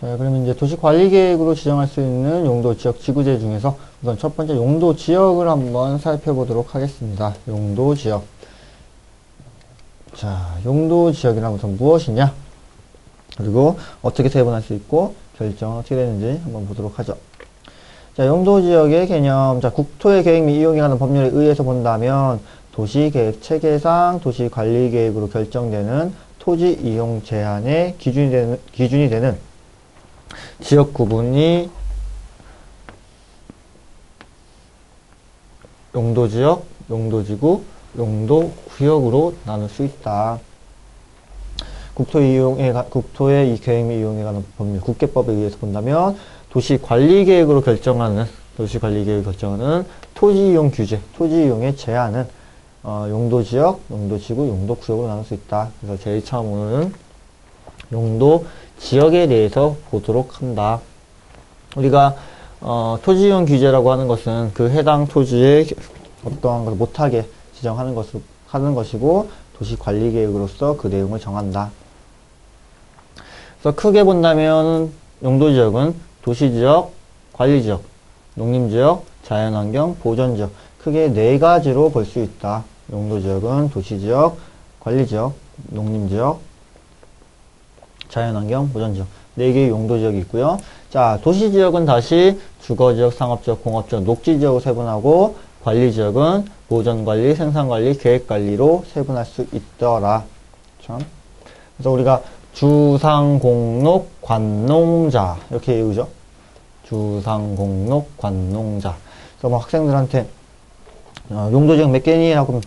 자, 그러면 이제 도시관리계획으로 지정할 수 있는 용도지역 지구제 중에서 우선 첫 번째 용도지역을 한번 살펴보도록 하겠습니다. 용도지역. 자, 용도지역이란 우선 무엇이냐? 그리고 어떻게 세분할 수 있고 결정은 어떻게 되는지 한번 보도록 하죠. 자, 용도지역의 개념. 자, 국토의 계획 및 이용에 관한 법률에 의해서 본다면 도시계획 체계상 도시관리계획으로 결정되는 토지 이용 제한의 기준이 되는 지역 구분이 용도지역, 용도지구, 용도구역으로 나눌 수 있다. 국토의 이 계획 및 이용에 관한 법률, 국계법에 의해서 본다면 도시관리계획으로 결정하는 토지 이용 규제, 토지 이용의 제한은 용도지역, 용도지구, 용도구역으로 나눌 수 있다. 그래서 제일 처음으로는 용도지역에 대해서 보도록 한다. 우리가 토지 이용 규제라고 하는 것은 그 해당 토지에 어떠한 것을 못하게 지정하는 것이고 도시관리계획으로서 그 내용을 정한다. 그래서 크게 본다면 용도지역은 도시지역, 관리지역, 농림지역, 자연환경, 보전지역 크게 네 가지로 볼 수 있다. 용도지역은 도시지역, 관리지역, 농림지역, 자연환경, 보전지역 네 개의 용도지역이 있고요. 자, 도시지역은 다시 주거지역, 상업지역, 공업지역, 녹지지역으로 세분하고 관리지역은 보전관리, 생산관리, 계획관리로 세분할 수 있더라. 그래서 우리가 주상공록, 관농자 이렇게 외우죠. 주상공록, 관농자. 그래서 뭐 학생들한테 용도지역 몇 개니? 라고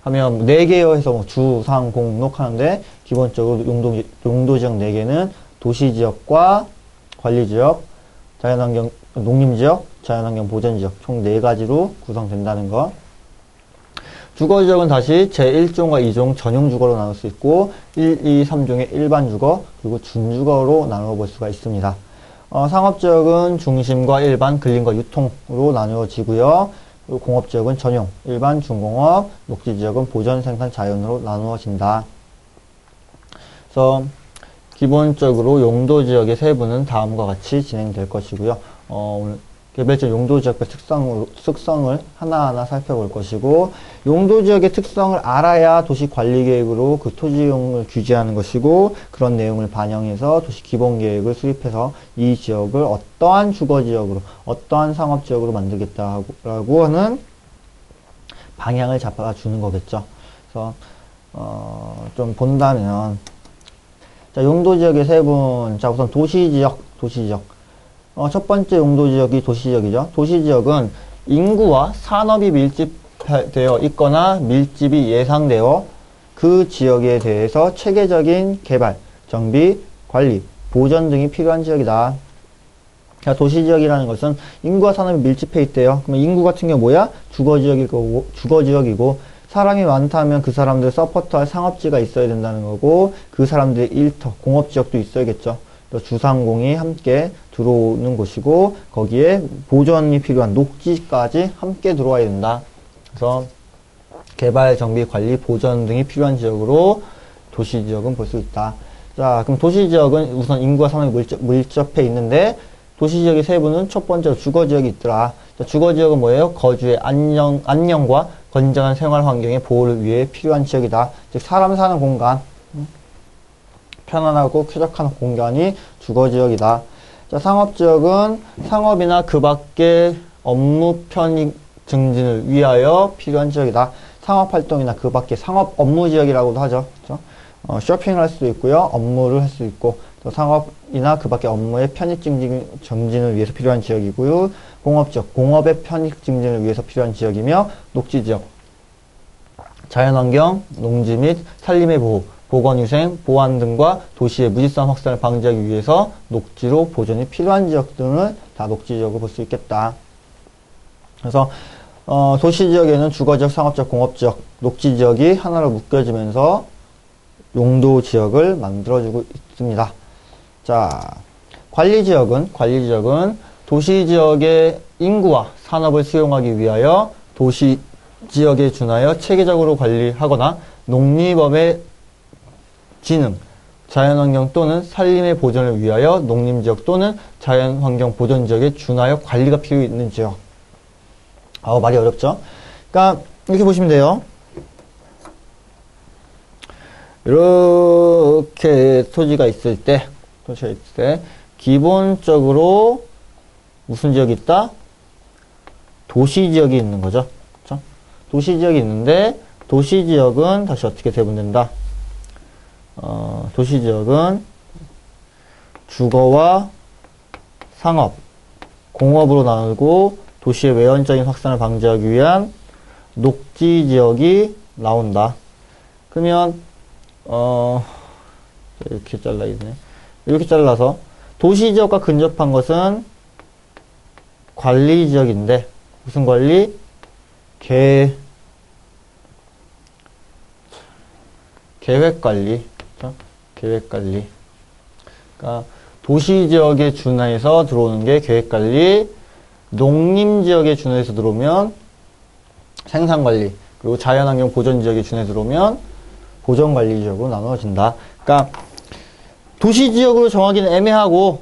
하면 4개요 해서 뭐 주상공록 하는데 기본적으로 용도지역 4개는 도시지역과 관리지역, 자연환경, 농림지역, 자연환경 보전지역 총 4가지로 구성된다는 것. 주거지역은 다시 제1종과 2종 전용주거로 나눌 수 있고 1, 2, 3종의 일반주거 그리고 준주거로 나누어 볼 수가 있습니다. 상업지역은 중심과 일반, 근린과 유통으로 나누어지고요. 그리고 공업지역은 전용, 일반, 중공업, 녹지지역은 보전, 생산, 자연으로 나누어진다. 그래서 기본적으로 용도지역의 세부는 다음과 같이 진행될 것이고요. 오늘 개별적 용도지역별 특성을 하나하나 살펴볼 것이고 용도지역의 특성을 알아야 도시관리계획으로 그 토지이용을 규제하는 것이고 그런 내용을 반영해서 도시기본계획을 수립해서 이 지역을 어떠한 주거지역으로 어떠한 상업지역으로 만들겠다라고 하는 방향을 잡아주는 거겠죠. 그래서 좀 본다면 자, 용도지역의 세분. 자, 우선 도시지역. 첫 번째 용도지역이 도시지역이죠. 도시지역은 인구와 산업이 밀집되어 있거나 밀집이 예상되어 그 지역에 대해서 체계적인 개발, 정비, 관리, 보전 등이 필요한 지역이다. 도시지역이라는 것은 인구와 산업이 밀집해 있대요. 그러면 인구 같은 경우 뭐야? 주거지역이고 사람이 많다면 그 사람들 서포트할 상업지가 있어야 된다는 거고 그 사람들의 일터, 공업지역도 있어야겠죠. 주상공이 함께 들어오는 곳이고 거기에 보전이 필요한 녹지까지 함께 들어와야 된다. 그래서 개발, 정비, 관리, 보전 등이 필요한 지역으로 도시지역은 볼 수 있다. 자, 그럼 도시지역은 우선 인구와 산업이 밀접해 있는데 도시지역의 세부는 첫 번째로 주거지역이 있더라. 자, 주거지역은 뭐예요? 거주의 안녕과 건강한 생활 환경의 보호를 위해 필요한 지역이다. 즉 사람 사는 공간, 편안하고 쾌적한 공간이 주거지역이다. 자, 상업지역은 상업이나 그 밖의 업무 편익 증진을 위하여 필요한 지역이다. 상업활동이나 그 밖의 상업 업무지역이라고도 하죠. 그렇죠? 쇼핑을 할 수도 있고요. 업무를 할 수 있고 또 상업이나 그 밖의 업무의 편익 증진을 위해서 필요한 지역이고요. 공업지역, 공업의 편익 증진을 위해서 필요한 지역이며 녹지지역, 자연환경, 농지 및 산림의 보호, 보건위생, 보안 등과 도시의 무질서한 확산을 방지하기 위해서 녹지로 보존이 필요한 지역 등을 다 녹지지역으로 볼 수 있겠다. 그래서 도시지역에는 주거지역, 상업지역, 공업지역, 녹지지역이 하나로 묶여지면서 용도지역을 만들어주고 있습니다. 자, 관리지역은 도시지역의 인구와 산업을 수용하기 위하여 도시지역에 준하여 체계적으로 관리하거나 농림업의 진흥, 자연환경 또는 산림의 보존을 위하여 농림지역 또는 자연환경 보존지역에 준하여 관리가 필요 있는 지역. 말이 어렵죠? 그러니까 이렇게 보시면 돼요. 이렇게 토지가 있을 때 기본적으로 무슨 지역이 있다? 도시지역이 있는 거죠. 그렇죠? 도시지역이 있는데 도시지역은 다시 어떻게 세분된다? 도시지역은 주거와 상업, 공업으로 나누고 도시의 외연적인 확산을 방지하기 위한 녹지지역이 나온다. 그러면 이렇게 잘라있네. 이렇게 잘라서 도시지역과 근접한 것은 관리지역인데 무슨 관리? 계획관리. 그렇죠? 계획관리. 그러니까 도시지역에 준해서 들어오는 게 계획관리, 농림지역에 준해서 들어오면 생산관리, 그리고 자연환경 보존지역에 준해 들어오면 보존관리지역으로 나눠진다. 그러니까 도시지역으로 정하기는 애매하고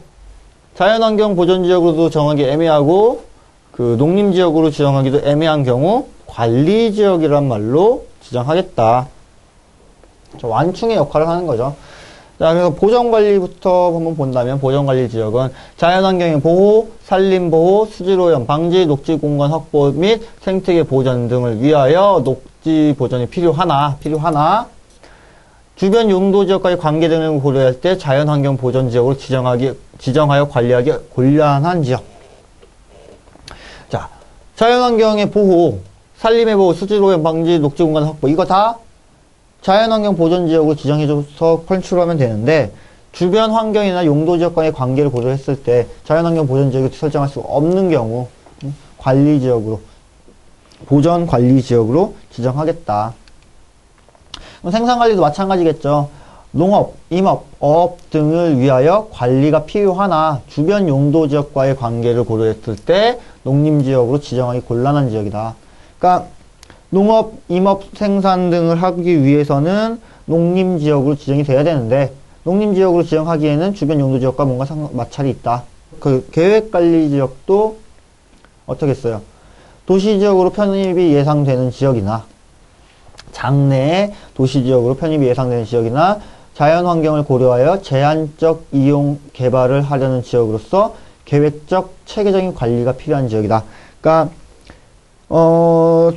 자연환경 보존지역으로도 정하기 애매하고 그 농림지역으로 지정하기도 애매한 경우 관리지역이란 말로 지정하겠다. 완충의 역할을 하는 거죠. 자, 그래서 보전관리부터 한번 본다면 보전관리지역은 자연환경의 보호, 산림보호, 수질오염 방지, 녹지공간 확보 및 생태계 보전 등을 위하여 녹지보전이 필요하나 주변 용도지역과의 관계 등을 고려할 때 자연환경 보전지역으로 지정하여 관리하기 곤란한 지역. 자, 자연환경의 보호, 산림의 보호, 수질오염 방지, 녹지공간 확보 이거 다 자연환경 보존지역으로 지정해줘서 컨트롤하면 되는데 주변 환경이나 용도지역과의 관계를 고려했을 때 자연환경 보존지역을 설정할 수 없는 경우 관리지역으로 보전관리지역으로 지정하겠다. 생산관리도 마찬가지겠죠. 농업, 임업, 어업 등을 위하여 관리가 필요하나 주변 용도지역과의 관계를 고려했을 때 농림지역으로 지정하기 곤란한 지역이다. 그러니까 농업, 임업, 생산 등을 하기 위해서는 농림지역으로 지정이 돼야 되는데 농림지역으로 지정하기에는 주변 용도지역과 뭔가 마찰이 있다. 그 계획관리지역도 어떻게 했어요? 도시지역으로 편입이 예상되는 지역이나 장내에 도시지역으로 편입이 예상되는 지역이나 자연환경을 고려하여 제한적 이용 개발을 하려는 지역으로서 계획적 체계적인 관리가 필요한 지역이다. 그러니까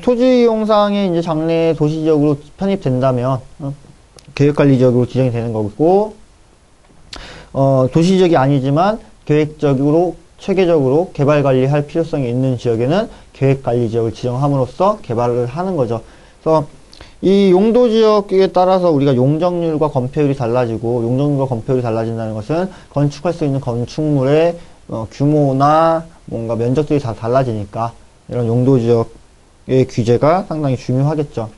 토지 이용상에 이제 장래에 도시지역으로 편입된다면, 계획관리지역으로 지정이 되는 거고, 도시지역이 아니지만 계획적으로, 체계적으로 개발관리할 필요성이 있는 지역에는 계획관리지역을 지정함으로써 개발을 하는 거죠. 그래서 이 용도지역에 따라서 우리가 용적률과 건폐율이 달라지고, 용적률과 건폐율이 달라진다는 것은 건축할 수 있는 건축물의 규모나 뭔가 면적들이 다 달라지니까, 이런 용도지역의 규제가 상당히 중요하겠죠.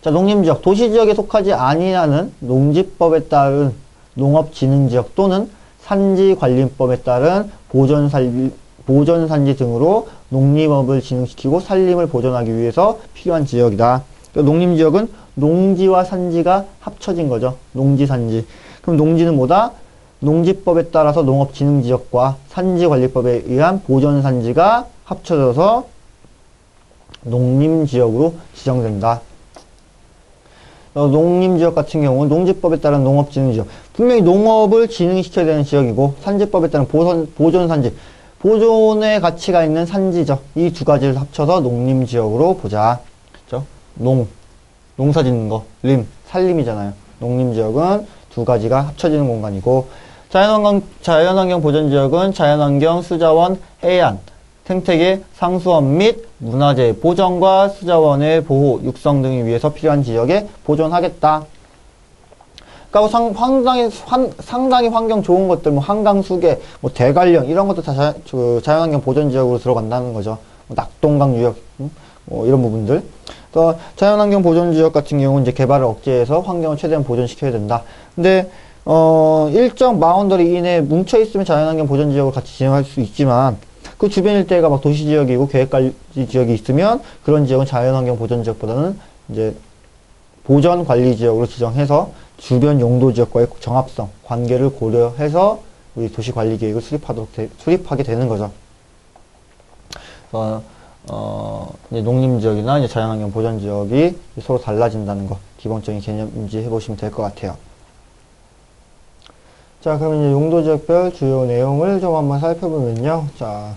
자, 농림지역, 도시지역에 속하지 아니하는 농지법에 따른 농업진흥지역 또는 산지관리법에 따른 보전산지 등으로 농림업을 진흥시키고 산림을 보존하기 위해서 필요한 지역이다. 그러니까 농림지역은 농지와 산지가 합쳐진 거죠. 농지산지. 그럼 농지는 뭐다? 농지법에 따라서 농업진흥지역과 산지관리법에 의한 보전산지가 합쳐져서 농림지역으로 지정된다. 농림지역 같은 경우는 농지법에 따른 농업진흥지역. 분명히 농업을 진흥시켜야 되는 지역이고 산지법에 따른 보존산지. 보존의 가치가 있는 산지죠. 이 두 가지를 합쳐서 농림지역으로 보자. 그렇죠? 농사 짓는 거, 산림이잖아요. 농림지역은 두 가지가 합쳐지는 공간이고 자연환경 보전지역은 자연환경, 수자원, 해안, 생태계, 상수원 및 문화재 보전과 수자원의 보호, 육성 등을 위해서 필요한 지역에 보존하겠다. 그러니까 상당히 환경 좋은 것들, 뭐 한강수계, 뭐 대관령 이런 것도 다 자연환경 보전지역으로 들어간다는 거죠. 낙동강 유역, 뭐 이런 부분들. 그래서 자연환경 보전지역 같은 경우는 이제 개발을 억제해서 환경을 최대한 보존시켜야 된다. 근데 일정 바운더리 이내에 뭉쳐있으면 자연환경 보전지역을 같이 지정할 수 있지만, 그 주변 일대가 막 도시지역이고 계획관리 지역이 있으면, 그런 지역은 자연환경 보전지역보다는 이제 보전관리지역으로 지정해서 주변 용도 지역과의 정합성, 관계를 고려해서 우리 도시관리계획을 수립하게 되는 거죠. 이제 농림지역이나 이제 자연환경 보전지역이 서로 달라진다는 거, 기본적인 개념 인지해 보시면 될 것 같아요. 자, 그럼 이제 용도지역별 주요 내용을 좀 한번 살펴보면요. 자,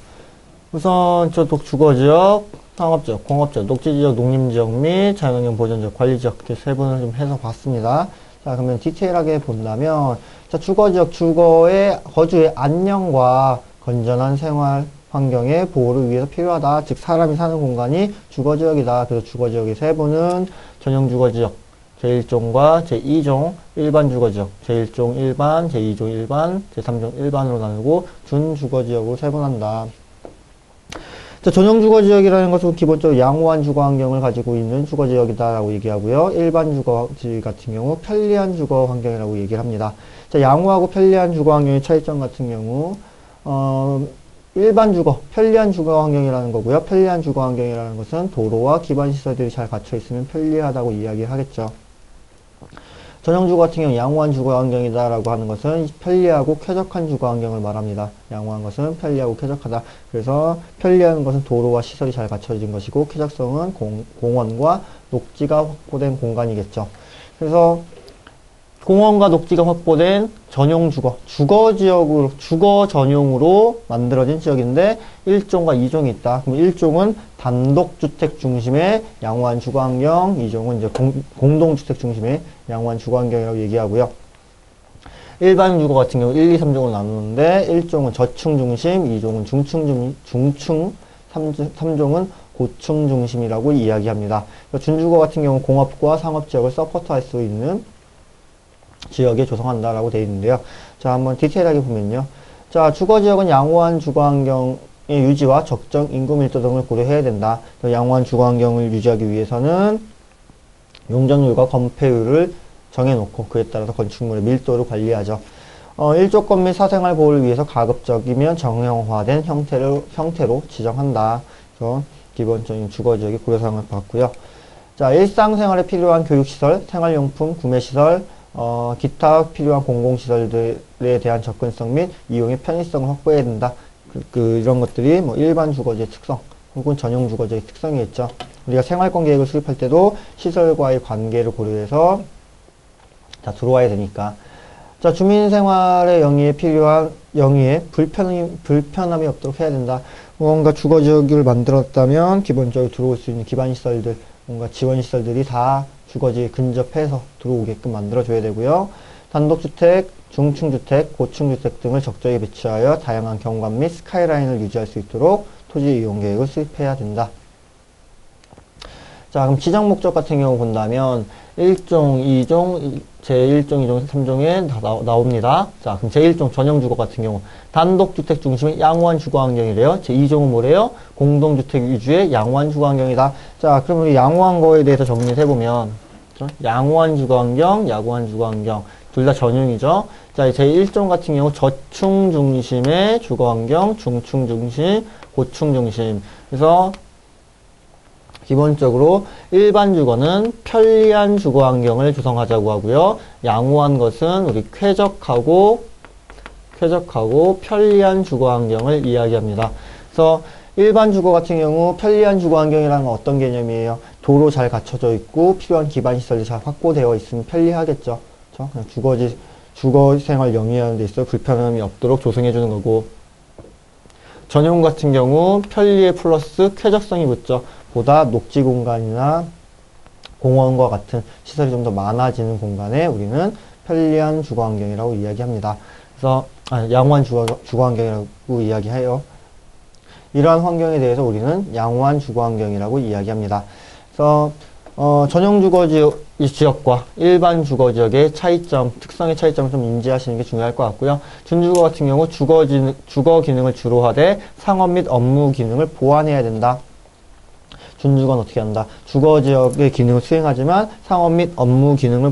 우선 저 주거지역, 상업지역, 공업지역, 녹지지역, 농림지역 및 자연환경 보전지역, 관리지역 이렇게 세 분을 좀 해서 봤습니다. 자, 그러면 디테일하게 본다면, 자, 주거지역, 주거의 거주의 안녕과 건전한 생활 환경의 보호를 위해서 필요하다. 즉, 사람이 사는 공간이 주거지역이다. 그래서 주거지역의 세부는 전용주거지역, 제1종과 제2종, 일반 주거지역, 제1종 일반, 제2종 일반, 제3종 일반으로 나누고 준주거지역으로 세분한다. 자, 전용주거지역이라는 것은 기본적으로 양호한 주거환경을 가지고 있는 주거지역이다라고 얘기하고요. 일반 주거지 같은 경우 편리한 주거환경이라고 얘기를 합니다. 자, 양호하고 편리한 주거환경의 차이점 같은 경우 일반 주거, 편리한 주거환경이라는 거고요. 편리한 주거환경이라는 것은 도로와 기반시설들이 잘 갖춰 있으면 편리하다고 이야기하겠죠. 전용주거 같은 경우 양호한 주거환경이다라고 하는 것은 편리하고 쾌적한 주거환경을 말합니다. 양호한 것은 편리하고 쾌적하다. 그래서 편리한 것은 도로와 시설이 잘 갖춰진 것이고 쾌적성은 공원과 녹지가 확보된 공간이겠죠. 그래서 공원과 녹지가 확보된 전용주거, 주거지역으로, 주거 전용으로 만들어진 지역인데 1종과 2종이 있다. 그럼 1종은 단독주택 중심의 양호한 주거환경, 2종은 이제 공동주택 중심의 양호한 주거환경이라고 얘기하고요. 일반 주거 같은 경우 1, 2, 3종으로 나누는데 1종은 저층 중심, 2종은 중층, 3종은 고층 중심이라고 이야기합니다. 준주거 같은 경우 공업과 상업지역을 서포트할 수 있는 지역에 조성한다라고 되어 있는데요. 자, 한번 디테일하게 보면요. 자, 주거지역은 양호한 주거환경의 유지와 적정 인구 밀도 등을 고려해야 된다. 양호한 주거환경을 유지하기 위해서는 용적률과 건폐율을 정해놓고 그에 따라서 건축물의 밀도를 관리하죠. 일조권 및 사생활 보호를 위해서 가급적이면 정형화된 형태로 지정한다. 그래서 기본적인 주거지역의 고려사항을 봤고요. 자, 일상생활에 필요한 교육시설, 생활용품, 구매시설, 기타 필요한 공공시설들에 대한 접근성 및 이용의 편의성을 확보해야 된다. 이런 것들이 뭐 일반 주거지의 특성 혹은 전용 주거지의 특성이겠죠. 우리가 생활권 계획을 수립할 때도 시설과의 관계를 고려해서 다 들어와야 되니까. 자, 주민생활의 영위에 불편함이 없도록 해야 된다. 뭔가 주거지역을 만들었다면 기본적으로 들어올 수 있는 기반시설들, 뭔가 지원시설들이 다 주거지에 근접해서 들어오게끔 만들어줘야 되고요. 단독주택, 중층주택, 고층주택 등을 적절히 배치하여 다양한 경관 및 스카이라인을 유지할 수 있도록 토지 이용 계획을 수립해야 된다. 자, 그럼 지정 목적 같은 경우 본다면 1종, 2종, 제1종, 2종, 3종에 다 나옵니다. 자, 그럼 제1종 전용주거 같은 경우 단독주택 중심의 양호한 주거환경이래요. 제2종은 뭐래요? 공동주택 위주의 양호한 주거환경이다. 자, 그럼 우리 양호한 거에 대해서 정리를 해보면 양호한 주거환경, 야구한 주거환경 둘 다 전용이죠. 자, 제1종 같은 경우 저층 중심의 주거환경, 중층 중심, 고층 중심. 그래서 기본적으로 일반 주거는 편리한 주거 환경을 조성하자고 하고요. 양호한 것은 우리 쾌적하고 편리한 주거 환경을 이야기합니다. 그래서 일반 주거 같은 경우 편리한 주거 환경이라는 건 어떤 개념이에요? 도로 잘 갖춰져 있고 필요한 기반 시설이 잘 확보되어 있으면 편리하겠죠. 그렇죠? 그냥 주거 생활 영위하는 데 있어 불편함이 없도록 조성해 주는 거고, 전용 같은 경우 편리에 플러스 쾌적성이 붙죠. 보다 녹지 공간이나 공원과 같은 시설이 좀 더 많아지는 공간에 우리는 편리한 주거 환경이라고 이야기합니다. 그래서 양호한 주거 환경이라고 이야기해요. 이러한 환경에 대해서 우리는 양호한 주거 환경이라고 이야기합니다. 그래서 전용 주거 지역과 일반 주거 지역의 차이점, 특성의 차이점을 좀 인지하시는 게 중요할 것 같고요. 준주거 같은 경우 주거 기능을 주로 하되 상업 및 업무 기능을 보완해야 된다. 준주거는 어떻게 한다? 주거지역의 기능을 수행하지만 상업 및 업무 기능을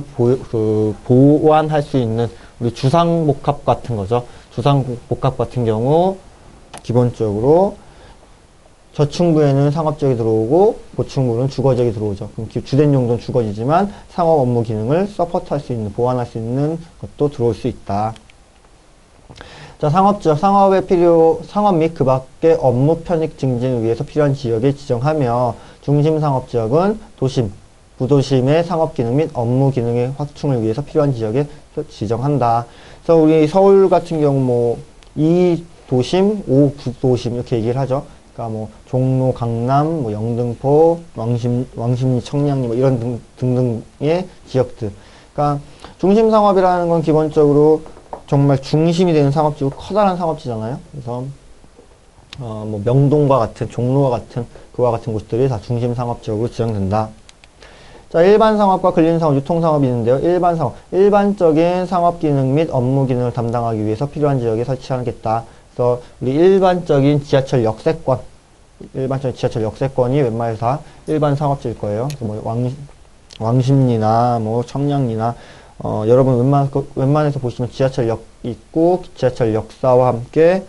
보완할 수 있는 우리 주상복합 같은 거죠. 주상복합 같은 경우 기본적으로 저층부에는 상업지역이 들어오고 고층부는 주거지역이 들어오죠. 그럼 주된 용도는 주거지지만 상업 업무 기능을 서포트할 수 있는, 보완할 수 있는 것도 들어올 수 있다. 자, 상업지역, 상업 및 그 밖의 업무 편익 증진을 위해서 필요한 지역을 지정하며 중심 상업지역은 도심, 부도심의 상업 기능 및 업무 기능의 확충을 위해서 필요한 지역에 지정한다. 그래서 우리 서울 같은 경우 뭐 2도심, 5부도심 이렇게 얘기를 하죠. 그러니까 뭐 종로, 강남, 뭐 영등포, 왕십리, 청량리 뭐 이런 등등의 지역들. 그러니까 중심 상업이라는 건 기본적으로 정말 중심이 되는 상업지고 커다란 상업지잖아요. 그래서 뭐 명동과 같은, 종로와 같은 그와 같은 곳들이 다 중심 상업지역으로 지정된다. 자, 일반 상업과 근린 상업, 유통 상업이 있는데요. 일반 상업, 일반적인 상업 기능 및 업무 기능을 담당하기 위해서 필요한 지역에 설치하겠다. 그래서 우리 일반적인 지하철 역세권, 일반적인 지하철 역세권이 웬만해서 다 일반 상업지일 거예요. 그래서 뭐 왕십리나 뭐 청량리나 여러분 웬만해서 보시면 지하철역 있고 지하철 역사와 함께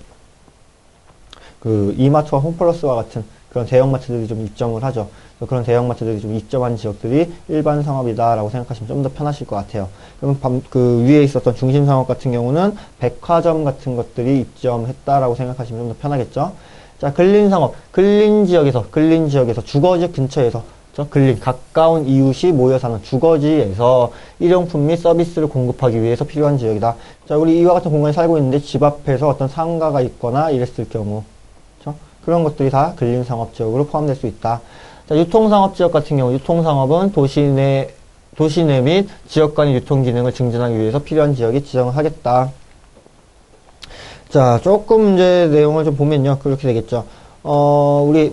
그 이마트와 홈플러스와 같은 그런 대형마트들이 좀 입점을 하죠. 그런 대형마트들이 좀 입점한 지역들이 일반 상업이다라고 생각하시면 좀 더 편하실 것 같아요. 그럼 그 위에 있었던 중심 상업 같은 경우는 백화점 같은 것들이 입점했다라고 생각하시면 좀 더 편하겠죠. 자, 근린 상업, 근린 지역에서 주거지 근처에서 근린, 가까운 이웃이 모여 사는 주거지에서 일용품 및 서비스를 공급하기 위해서 필요한 지역이다. 자, 우리 이와 같은 공간에 살고 있는데 집 앞에서 어떤 상가가 있거나 이랬을 경우, 그렇죠? 그런 것들이 다 근린 상업 지역으로 포함될 수 있다. 자, 유통상업 지역 같은 경우, 유통상업은 도시 내 및 지역 간의 유통 기능을 증진하기 위해서 필요한 지역에 지정을 하겠다. 자, 조금 이제 내용을 좀 보면요. 그렇게 되겠죠. 우리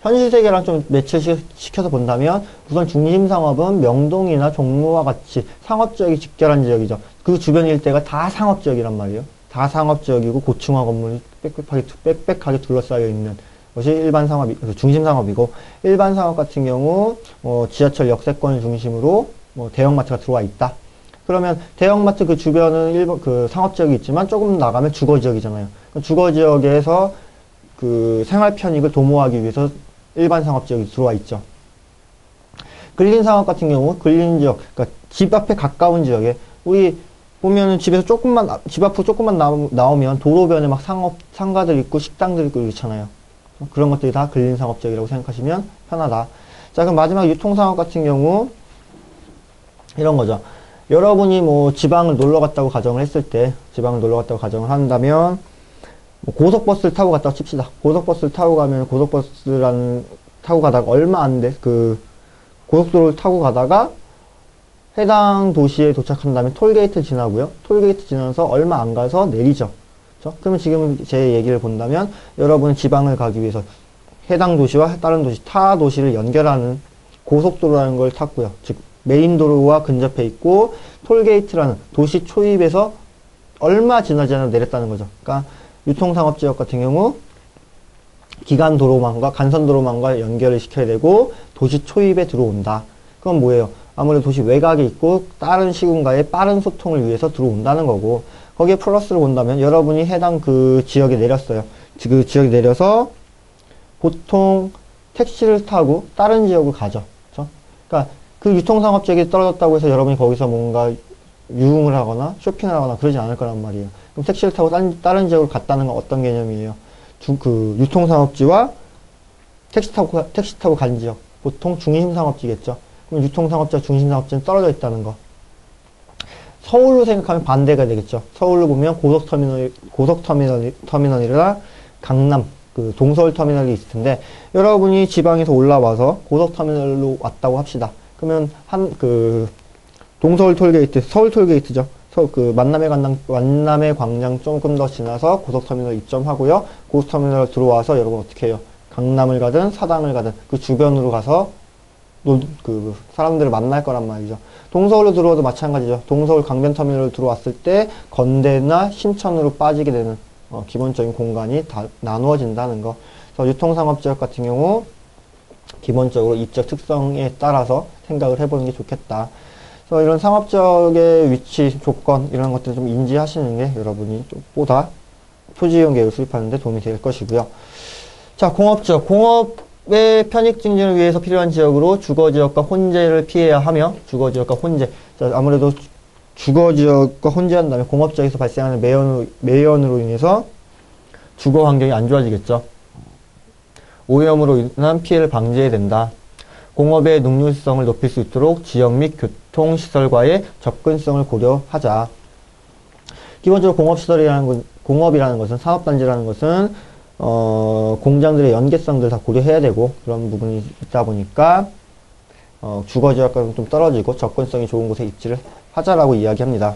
현실 세계랑 좀 매치시켜서 본다면 우선 중심상업은 명동이나 종로와 같이 상업지역이 직결한 지역이죠. 그 주변 일대가 다 상업지역이란 말이에요. 다 상업지역이고 고층화 건물이 빽빽하게 둘러싸여 있는 것이 일반 상업이, 중심 상업이고, 일반 상업 같은 경우 지하철 역세권을 중심으로 대형마트가 들어와 있다. 그러면 대형마트 그 주변은 그 상업지역이 있지만 조금 나가면 주거지역이잖아요. 주거지역에서 그 생활 편익을 도모하기 위해서 일반 상업지역이 들어와 있죠. 근린 상업 같은 경우 근린 지역, 그러니까 집 앞에 가까운 지역에 우리 보면은 집에서 집 앞으로 조금만 나오면 도로변에 막 상가들 있고 식당들 있고 이렇잖아요. 그런 것들이 다 근린 상업지역이라고 생각하시면 편하다. 자, 그럼 마지막 유통 상업 같은 경우 이런 거죠. 여러분이 뭐 지방을 놀러 갔다고 가정을 했을 때, 지방을 놀러 갔다고 가정을 한다면 뭐 고속버스를 타고 갔다고 칩시다. 고속버스를 타고 가면 타고 가다가 얼마 안 돼. 고속도로를 타고 가다가 해당 도시에 도착한 다음에 톨게이트 지나고요. 톨게이트 지나서 얼마 안 가서 내리죠. 그렇죠? 그러면 지금 제 얘기를 본다면 여러분은 지방을 가기 위해서 해당 도시와 다른 도시, 타 도시를 연결하는 고속도로라는 걸 탔고요. 즉 메인 도로와 근접해 있고 톨게이트라는 도시 초입에서 얼마 지나지 않아 내렸다는 거죠. 그러니까 유통상업지역 같은 경우 기간도로망과 간선도로망과 연결을 시켜야 되고 도시 초입에 들어온다. 그건 뭐예요? 아무래도 도시 외곽에 있고 다른 시군과의 빠른 소통을 위해서 들어온다는 거고, 거기에 플러스를 본다면 여러분이 해당 그 지역에 내렸어요. 그 지역에 내려서 보통 택시를 타고 다른 지역을 가죠. 그렇죠? 그러니까 그 유통상업지역이 떨어졌다고 해서 여러분이 거기서 뭔가 유흥을 하거나 쇼핑을 하거나 그러지 않을 거란 말이에요. 그럼 택시를 타고 다른 지역으로 갔다는 건 어떤 개념이에요? 그 유통상업지와 택시 타고 간 지역. 보통 중심상업지겠죠. 그럼 유통상업지와 중심상업지는 떨어져 있다는 거. 서울로 생각하면 반대가 되겠죠. 서울로 보면 고속터미널이나 강남, 그 동서울터미널이 있을 텐데, 여러분이 지방에서 올라와서 고속터미널로 왔다고 합시다. 그러면 동서울 톨게이트, 서울 톨게이트죠. 만남의 광장 조금 더 지나서 고속터미널 입점하고요. 고속터미널 들어와서 여러분 어떻게 해요? 강남을 가든 사당을 가든 그 주변으로 가서 사람들을 만날 거란 말이죠. 동서울로 들어와도 마찬가지죠. 동서울 강변터미널로 들어왔을 때 건대나 신천으로 빠지게 되는 기본적인 공간이 다 나누어진다는 거. 그래서 유통상업지역 같은 경우 기본적으로 입적 특성에 따라서 생각을 해보는 게 좋겠다. 그래서 이런 상업지역의 위치, 조건 이런 것들을 좀 인지하시는 게 여러분이 좀 보다 토지이용 계획을 수립하는 데 도움이 될 것이고요. 자, 공업지역. 공업의 편익 증진을 위해서 필요한 지역으로 주거지역과 혼재를 피해야 하며, 주거지역과 혼재. 자, 아무래도 주거지역과 혼재한다면 공업지역에서 발생하는 매연으로 인해서 주거 환경이 안 좋아지겠죠. 오염으로 인한 피해를 방지해야 된다. 공업의 능률성을 높일 수 있도록 지역 및 교통시설과의 접근성을 고려하자. 기본적으로 공업이라는 것은, 산업단지라는 것은, 공장들의 연계성들 다 고려해야 되고, 그런 부분이 있다 보니까, 주거지역과는 좀 떨어지고, 접근성이 좋은 곳에 입지를 하자라고 이야기합니다.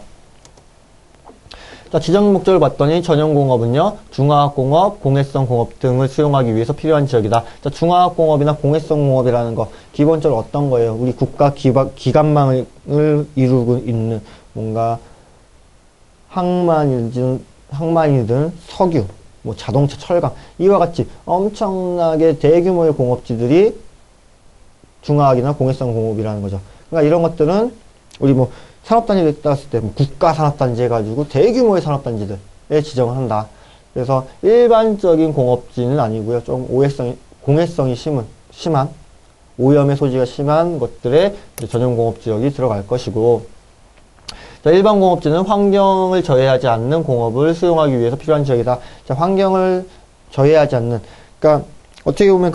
자, 지정 목적을 봤더니 전용공업은요, 중화학공업, 공해성 공업 등을 수용하기 위해서 필요한 지역이다. 자, 중화학공업이나 공해성 공업이라는 거, 기본적으로 어떤 거예요? 우리 국가 기관망을 이루고 있는 뭔가 항만이든 석유, 뭐 자동차, 철강, 이와 같이 엄청나게 대규모의 공업지들이 중화학이나 공해성 공업이라는 거죠. 그러니까 이런 것들은 우리 뭐 산업단지를 따졌을 때 국가산업단지 해가지고 대규모의 산업단지들에 지정을 한다. 그래서 일반적인 공업지는 아니고요. 좀 공해성이 심한, 오염의 소지가 심한 것들의 전용공업지역이 들어갈 것이고, 자, 일반 공업지는 환경을 저해하지 않는 공업을 수용하기 위해서 필요한 지역이다. 자, 환경을 저해하지 않는, 그러니까 어떻게 보면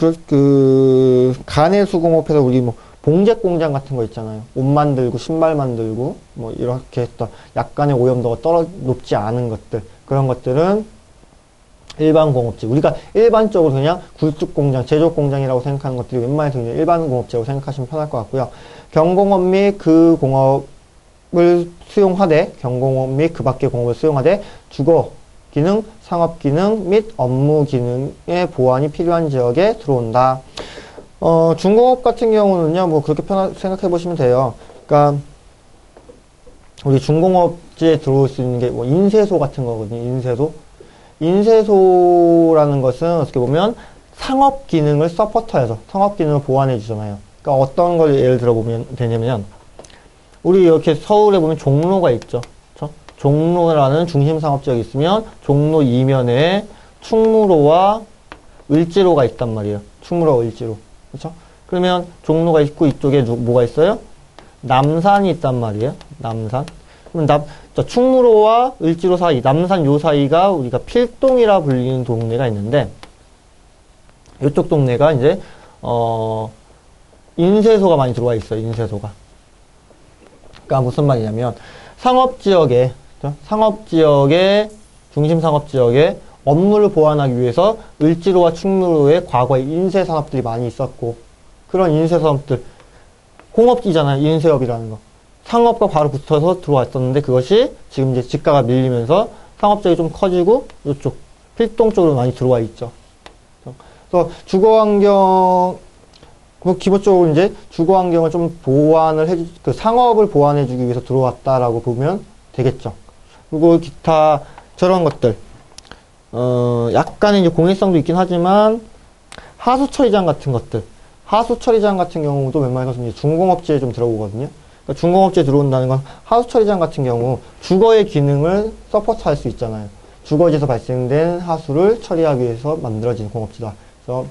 가내수 공업에서 우리 뭐 봉제 공장 같은 거 있잖아요. 옷 만들고 신발 만들고 뭐 이렇게 했던 약간의 오염도가 높지 않은 것들, 그런 것들은 일반 공업지. 우리가 일반적으로 그냥 굴뚝 공장, 제조 공장이라고 생각하는 것들이 웬만해서 그냥 일반 공업지라고 생각하시면 편할 것 같고요. 경공업 및 그 공업을 수용하되, 경공업 및 그 밖의 공업을 수용하되 주거 기능, 상업 기능 및 업무 기능의 보완이 필요한 지역에 들어온다. 중공업 같은 경우는요, 뭐 그렇게 생각해 보시면 돼요. 그러니까 우리 중공업지에 들어올 수 있는 게 뭐 인쇄소 같은 거거든요. 인쇄소라는 것은 어떻게 보면 상업 기능을 서포터해서 상업 기능을 보완해 주잖아요. 그러니까 어떤 걸 예를 들어 보면 되냐면, 우리 이렇게 서울에 보면 종로가 있죠. 그렇죠? 종로라는 중심 상업 지역이 있으면 종로 이면에 충무로와 을지로가 있단 말이에요. 충무로와 을지로. 그렇죠? 그러면 종로가 있고 이쪽에 뭐가 있어요? 남산이 있단 말이에요. 남산. 그럼 충무로와 을지로 사이, 남산 요 사이가 우리가 필동이라 불리는 동네가 있는데, 이쪽 동네가 이제 인쇄소가 많이 들어와 있어요. 인쇄소가. 그러니까 무슨 말이냐면 상업지역에 중심 상업지역에 업무를 보완하기 위해서 을지로와 충무로에 과거에 인쇄산업들이 많이 있었고, 그런 인쇄산업들, 공업지잖아요. 인쇄업이라는 거. 상업과 바로 붙어서 들어왔었는데, 그것이 지금 이제 집가가 밀리면서 상업지역이 좀 커지고 이쪽 필동 쪽으로 많이 들어와 있죠. 그래서 기본적으로 이제 주거 환경을 좀 상업을 보완해주기 위해서 들어왔다라고 보면 되겠죠. 그리고 기타 저런 것들, 약간의 이제 공해성도 있긴 하지만, 하수 처리장 같은 경우도 웬만해서 이제 중공업지에 좀 들어오거든요. 그러니까 중공업지에 들어온다는 건 하수 처리장 같은 경우 주거의 기능을 서포트할 수 있잖아요. 주거지에서 발생된 하수를 처리하기 위해서 만들어진 공업지다. 그래서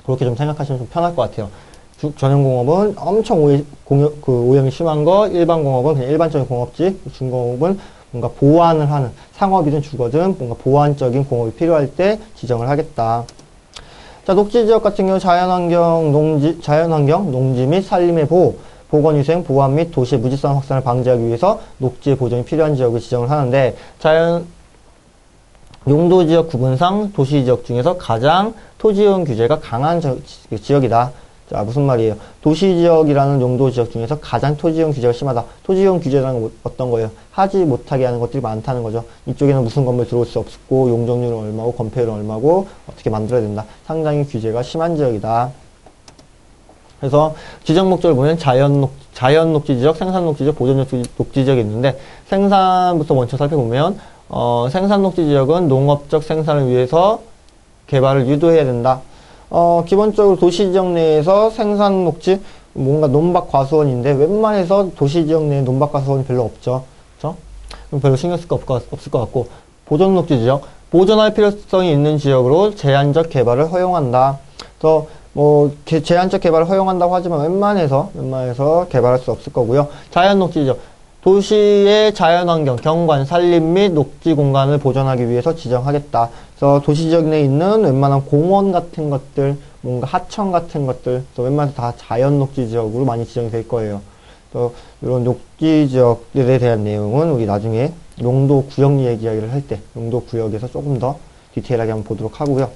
그렇게 좀 생각하시면 좀 편할 것 같아요. 전용공업은 엄청 오염이 심한 거, 일반 공업은 그냥 일반적인 공업지, 중공업은 뭔가 보완을 하는, 상업이든 주거든 뭔가 보완적인 공업이 필요할 때 지정을 하겠다. 자, 녹지지역 같은 경우 자연환경, 농지 및 산림의 보호, 보건위생, 보안 및 도시의 무지성 확산을 방지하기 위해서 녹지의 보존이 필요한 지역을 지정을 하는데, 용도지역 구분상 도시지역 중에서 가장 토지이용 규제가 강한 지역이다. 자, 무슨 말이에요? 도시지역이라는 용도지역 중에서 가장 토지이용 규제가 심하다. 토지이용 규제라는 건 어떤 거예요? 하지 못하게 하는 것들이 많다는 거죠. 이쪽에는 무슨 건물 들어올 수 없고, 용적률은 얼마고, 건폐율은 얼마고, 어떻게 만들어야 된다. 상당히 규제가 심한 지역이다. 그래서 지정 목적을 보면 자연 녹지지역, 생산 녹지지역, 보존 녹지지역이 있는데, 생산부터 먼저 살펴보면, 생산 녹지지역은 농업적 생산을 위해서 개발을 유도해야 된다. 기본적으로 도시지역 내에서 생산 녹지, 뭔가 논밭 과수원인데, 웬만해서 도시지역 내에 논밭 과수원이 별로 없죠. 그죠? 별로 신경 쓸 거 없을 것 같고, 보존 녹지 지역. 보존할 필요성이 있는 지역으로 제한적 개발을 허용한다. 그래서 뭐 제한적 개발을 허용한다고 하지만 웬만해서 개발할 수 없을 거고요. 자연 녹지 지역. 도시의 자연환경, 경관, 산림 및 녹지 공간을 보존하기 위해서 지정하겠다. 그래서 도시 지역 내에 있는 웬만한 공원 같은 것들, 뭔가 하천 같은 것들, 웬만해서 다 자연 녹지 지역으로 많이 지정이 될 거예요. 그래서 이런 녹지 지역들에 대한 내용은 우리 나중에 용도 구역 얘기를 할 때, 용도 구역에서 조금 더 디테일하게 한번 보도록 하고요.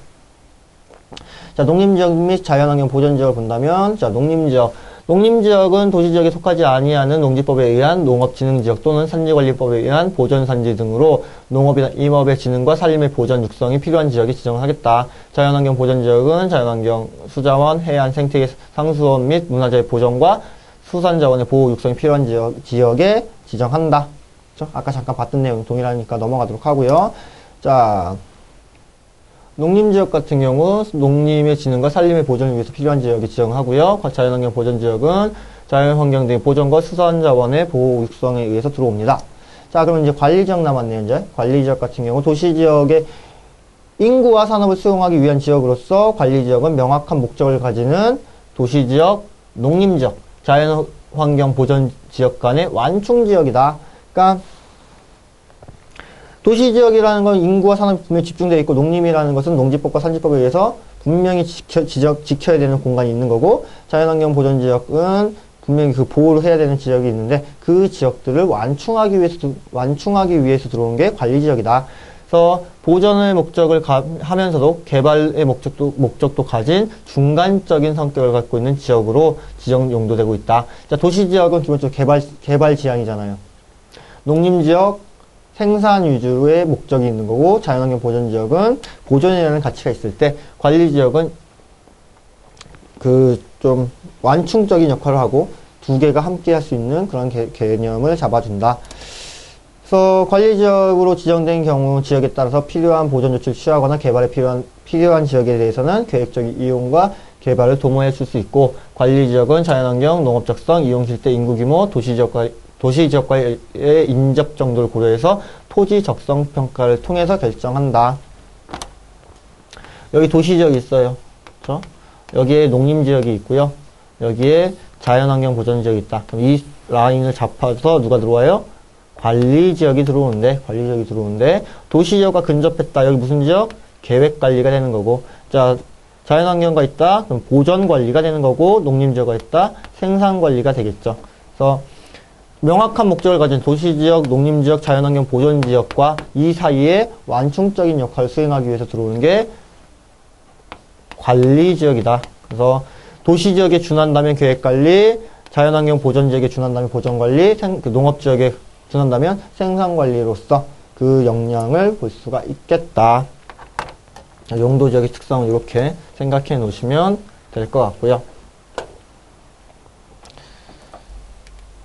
자, 농림지역 및 자연환경 보전지역을 본다면, 자, 농림지역. 농림지역은 도시지역에 속하지 아니하는 농지법에 의한 농업진흥지역 또는 산지관리법에 의한 보전산지 등으로 농업이나 임업의 진흥과 산림의 보전 육성이 필요한 지역에 지정을 하겠다. 자연환경 보전지역은 자연환경, 수자원, 해안, 생태계, 상수원 및 문화재의 보전과 수산자원의 보호 육성이 필요한 지역에 지정한다. 그렇죠? 아까 잠깐 봤던 내용 동일하니까 넘어가도록 하고요. 자, 농림지역 같은 경우 농림의 진흥과 산림의 보전을 위해서 필요한 지역에 지정하고요. 자연환경 보전지역은 자연환경 등의 보전과 수산자원의 보호 육성에 의해서 들어옵니다. 자, 그럼 이제 관리지역 남았네요. 이제 관리지역 같은 경우 도시지역의 인구와 산업을 수용하기 위한 지역으로서 관리지역은 명확한 목적을 가지는 도시지역, 농림지역, 자연환경 보전지역 간의 완충지역이다. 그러니까 도시지역이라는 건 인구와 산업이 분명히 집중되어 있고, 농림이라는 것은 농지법과 산지법에 의해서 분명히 지켜야 되는 공간이 있는 거고, 자연환경 보전지역은 분명히 그 보호를 해야 되는 지역이 있는데, 그 지역들을 완충하기 위해서 들어온 게 관리지역이다. 그래서 보전의 목적을 하면서도 개발의 목적도 가진 중간적인 성격을 갖고 있는 지역으로 지정 용도되고 있다. 자, 도시지역은 기본적으로 개발 지향이잖아요. 농림지역, 생산 위주의 목적이 있는 거고, 자연환경 보전지역은 보존이라는 가치가 있을 때, 관리지역은 좀 완충적인 역할을 하고 두 개가 함께 할 수 있는 그런 개념을 잡아준다. 그래서 관리지역으로 지정된 경우 지역에 따라서 필요한 보존 조치를 취하거나 개발에 필요한 지역에 대해서는 계획적인 이용과 개발을 도모해 줄 수 있고, 관리지역은 자연환경, 농업적성, 이용실대 인구규모, 도시지역과의 인접 정도를 고려해서 토지 적성 평가를 통해서 결정한다. 여기 도시지역이 있어요. 그렇죠? 여기에 농림지역이 있고요. 여기에 자연환경 보전지역이 있다. 그럼 이 라인을 잡아서 누가 들어와요? 관리지역이 들어오는데 도시지역과 근접했다. 여기 무슨 지역? 계획관리가 되는 거고, 자, 자연환경가 있다. 그럼 보전관리가 되는 거고, 농림지역가 있다. 생산관리가 되겠죠. 그래서 명확한 목적을 가진 도시지역, 농림지역, 자연환경 보존지역과 이 사이에 완충적인 역할을 수행하기 위해서 들어오는 게 관리지역이다. 그래서 도시지역에 준한다면 계획관리, 자연환경 보존지역에 준한다면 보존관리, 농업지역에 준한다면 생산관리로서 그 역량을 볼 수가 있겠다. 용도지역의 특성을 이렇게 생각해 놓으시면 될 것 같고요.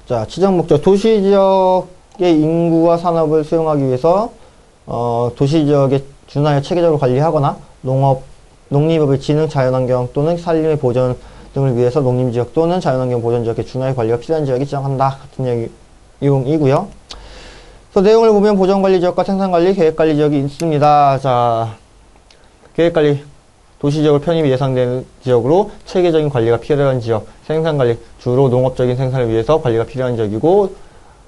자, 지정 목적. 도시지역의 인구와 산업을 수용하기 위해서, 도시지역에 준하여 체계적으로 관리하거나, 농림업의 진흥, 자연환경 또는 산림의 보전 등을 위해서 농림지역 또는 자연환경 보전지역의 준하여 관리가 필요한 지역에 지정한다. 같은 내용이고요. 그래서 내용을 보면 보전관리지역과 생산관리, 계획관리지역이 있습니다. 자, 계획관리. 도시지역을 편입이 예상되는 지역으로 체계적인 관리가 필요한 지역, 생산관리, 주로 농업적인 생산을 위해서 관리가 필요한 지역이고,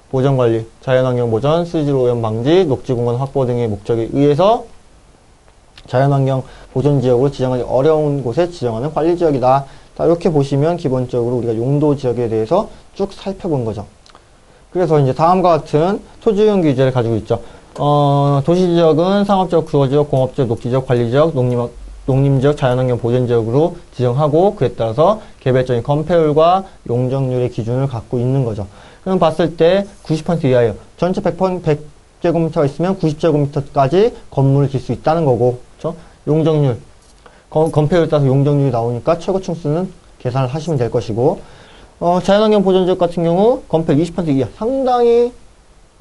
보전관리, 자연환경 보전, 수질 오염 방지, 녹지공간 확보 등의 목적에 의해서 자연환경 보존지역으로 지정하기 어려운 곳에 지정하는 관리지역이다. 자, 이렇게 보시면 기본적으로 우리가 용도지역에 대해서 쭉 살펴본 거죠. 그래서 이제 다음과 같은 토지이용 규제를 가지고 있죠. 도시지역은 상업지역, 주거지역, 공업지역, 녹지지역, 관리지역, 농림지역, 자연환경 보전지역으로 지정하고, 그에 따라서 개별적인 건폐율과 용적률의 기준을 갖고 있는 거죠. 그럼 봤을 때 90% 이하예요. 전체 100제곱미터가 있으면 90제곱미터까지 건물을 짓 수 있다는 거고, 그렇죠? 용적률, 건폐율에 따라서 용적률이 나오니까 최고 층수는 계산을 하시면 될 것이고, 자연환경 보전지역 같은 경우 건폐율 20% 이하, 상당히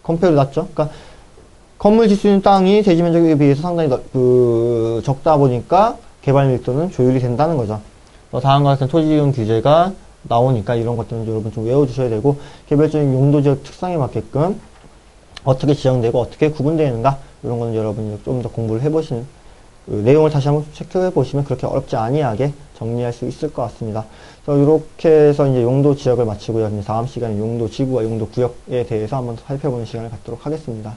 건폐율이 낮죠. 그러니까 건물 짓 수 있는 땅이 대지 면적에 비해서 상당히 적다 보니까 개발 밀도는 조율이 된다는 거죠. 다음과 같은 토지이용 규제가 나오니까 이런 것들은 여러분 좀 외워주셔야 되고, 개별적인 용도지역 특성에 맞게끔 어떻게 지정되고 어떻게 구분되는가, 이런 거는 여러분이 좀 더 공부를 해보시는, 그 내용을 다시 한번 체크해 보시면 그렇게 어렵지 아니하게 정리할 수 있을 것 같습니다. 그래서 이렇게 해서 이제 용도 지역을 마치고요. 이제 다음 시간에 용도 지구와 용도 구역에 대해서 한번 살펴보는 시간을 갖도록 하겠습니다.